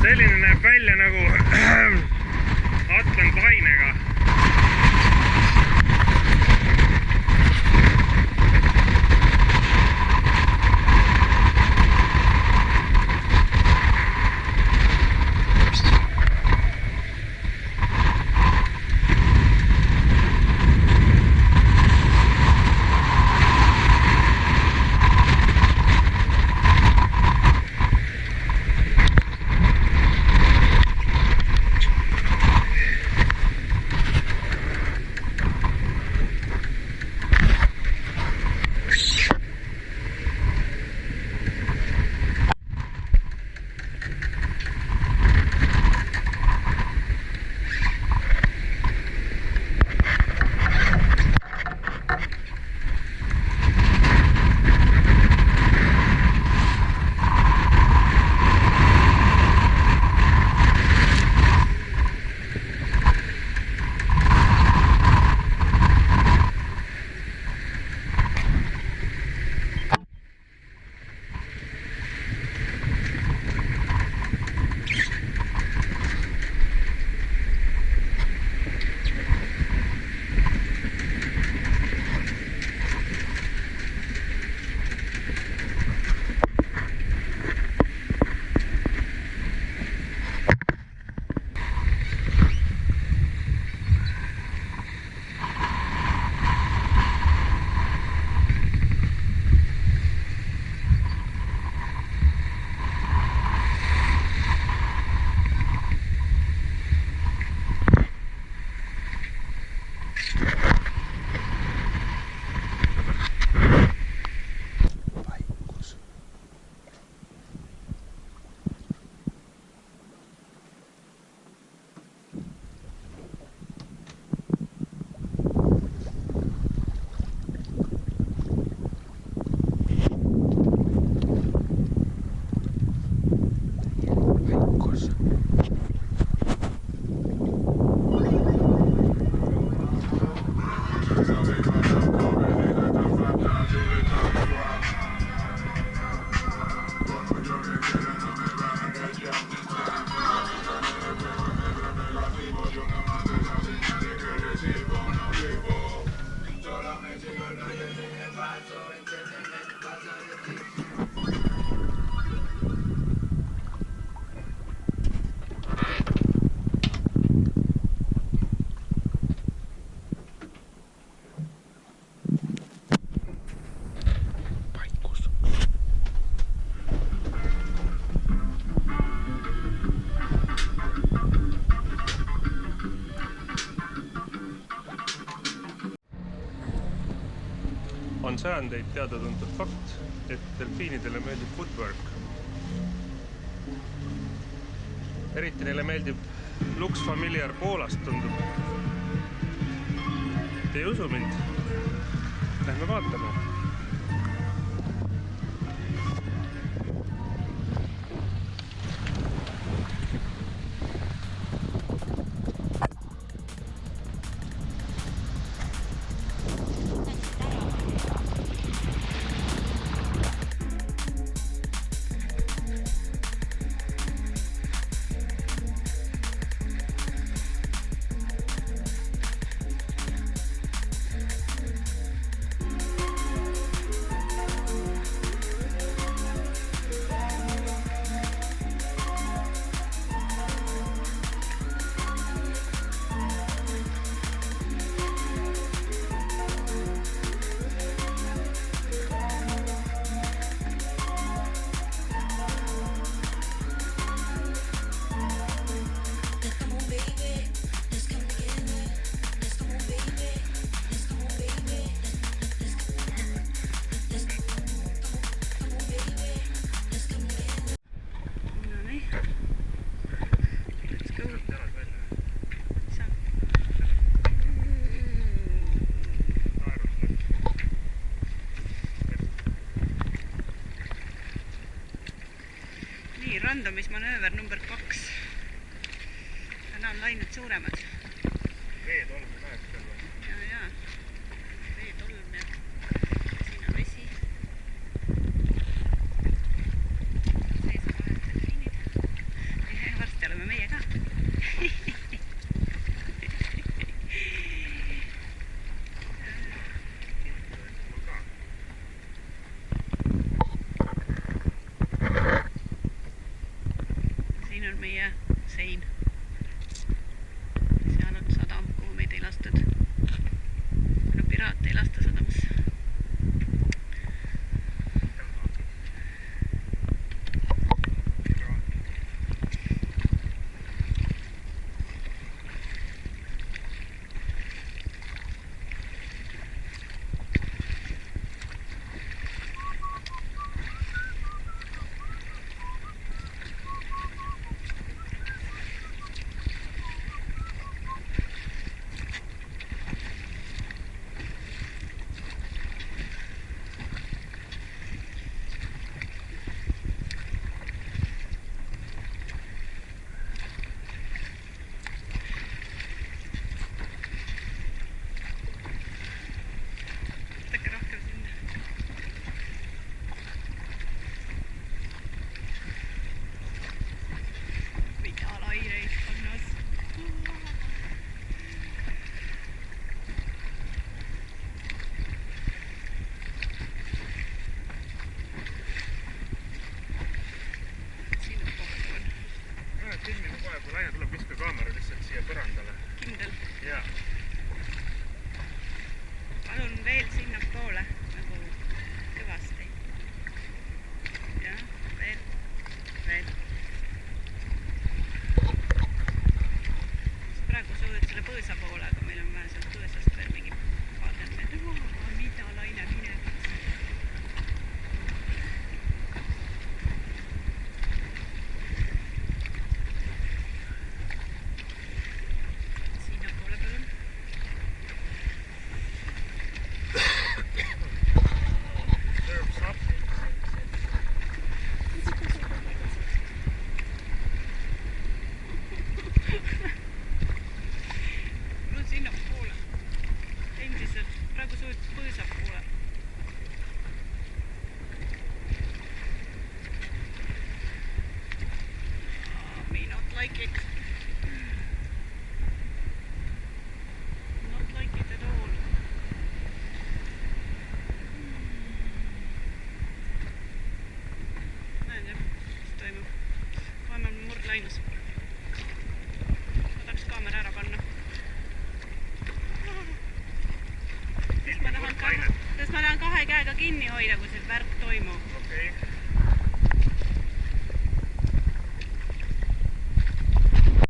Selline näeb välja nagu Atlant lainega. On sajandeid teada-tuntud fakt, et delfiinidele meeldib footwork. Eriti neile meeldib Lux Familiar Poolast, tundub. Te ei usu mind? Lähme vaatame. Randumismanööver number 2. Täna on lained suuremad. Veetolm näeb seal. Jaa. Veetolm ja siin on vesi. Sees on vahel delfiinid. meie sein. Seal on sadam, kuhu meid ei lastud. No piraat ei lasta sadamasse. Kui laine tuleb, viska kaamera lihtsalt siia põrandale. Kindel? Jaa. Palun veel sinna poole, nagu kõvasti. Ja, veel. Praegu soovid selle põõsa poole, aga meil on vaja sealt põõsast veel mingi vaadanud, et mida laine mineb. Sinnapoole. Endiselt. Praegu soovid põõsa poole. May not like it.